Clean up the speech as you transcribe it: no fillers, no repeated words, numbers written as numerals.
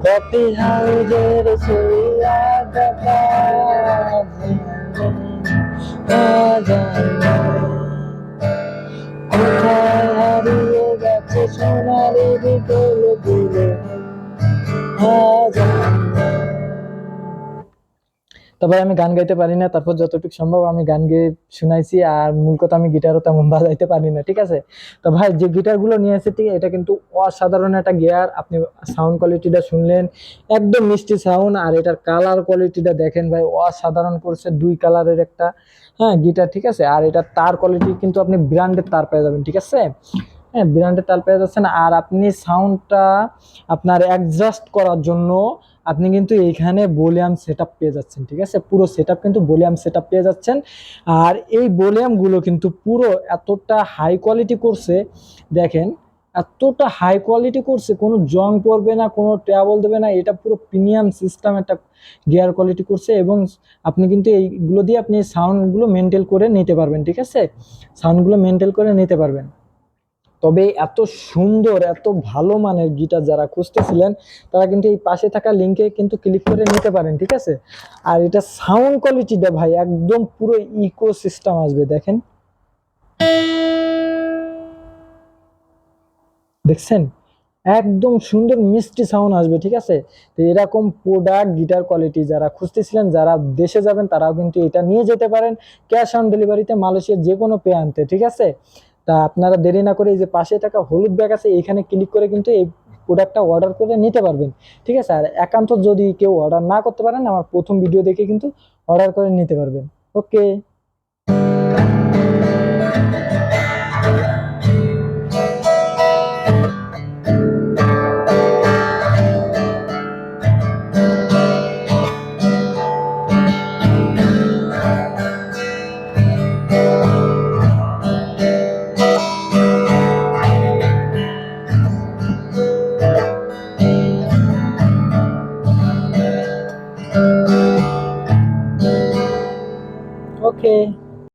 Coffee হাউজের ছড়িয়া দেখা কোথায় হারিয়ে গেছে সোনালি বিকেল গুলো। তবে আমি গান গাইতে পারি না, তারপর যতটুকু সম্ভব আমি গান গেয়ে শুনাইছি। আর মূল কথা, আমি গিটারও তেমন বাজাইতে পারি না, ঠিক আছে। তো ভাই যে গিটার গুলো নিয়ে আসছে, ঠিক এটা কিন্তু অসাধারণ একটা গিয়ার। আপনি সাউন্ড কোয়ালিটিটা শুনলেন, একদম মিষ্টি সাউন্ড। আর এটার কালার কোয়ালিটিটা দেখেন ভাই, অসাধারণ করছে, 2 কালারের একটা গিটার, ঠিক আছে। আর এটা তার কোয়ালিটি কিন্তু আপনি ব্র্যান্ডের তার পেয়ে যাবেন, ঠিক আছে। হ্যাঁ, ব্র্যান্ডের তার পেয়ে যাচ্ছেন। আর আপনি সাউন্ডটা আপনার অ্যাডজাস্ট করার জন্য আপনি কিন্তু এইখানে ভলিউম সেটআপ পেয়ে যাচ্ছেন, ঠিক আছে। পুরো সেটআপ কিন্তু ভলিউম সেটআপ পেয়ে যাচ্ছেন। আর এই ভলিউম গুলো কিন্তু পুরো এতটা হাই কোয়ালিটি করছে, দেখেন এতটা হাই কোয়ালিটি করছে, কোনো জং পড়বে না, কোনো ট্রাবল দেবে না। এটা পুরো প্রিমিয়াম সিস্টেম একটা গিয়ার কোয়ালিটি করছে। এবং আপনি কিন্তু এইগুলো দিয়ে আপনি সাউন্ডগুলো মেনটেন করে নিতে পারবেন, ঠিক আছে। সাউন্ডগুলো মেনটেন করে নিতে পারবেন। তবে এত সুন্দর, এত ভালো মানের গিটার যারা খুঁজতেছিলেন, তারা কিন্তু এই পাশে থাকা লিঙ্কে কিন্তু ক্লিক করে নিতে পারেন, ঠিক আছে। আর এটা সাউন্ড কোয়ালিটিটা ভাই একদম পুরো ইকো সিস্টেম আসবে, দেখেন, দেখছেন, একদম সুন্দর মিষ্টি সাউন্ড আসবে, ঠিক আছে। তো এরকম প্রোডাক্ট গিটার কোয়ালিটি যারা খুঁজতেছিলেন, যারা দেশে যাবেন, তারাও কিন্তু এটা নিয়ে যেতে পারেন ক্যাশ অন ডেলিভারিতে, মালয়েশিয়ার যে কোনো প্রান্তে, ঠিক আছে। তা আপনারা দেরি না করে এই যে পাশে থাকা হলুদ ব্যাগ আছে, এখানে ক্লিক করে কিন্তু এই প্রোডাক্টটা অর্ডার করে নিতে পারবেন, ঠিক আছে। আর একান্ত যদি কেউ অর্ডার না করতে পারেন, আমার প্রথম ভিডিও দেখে কিন্তু অর্ডার করে নিতে পারবেন। ওকে, ওকে।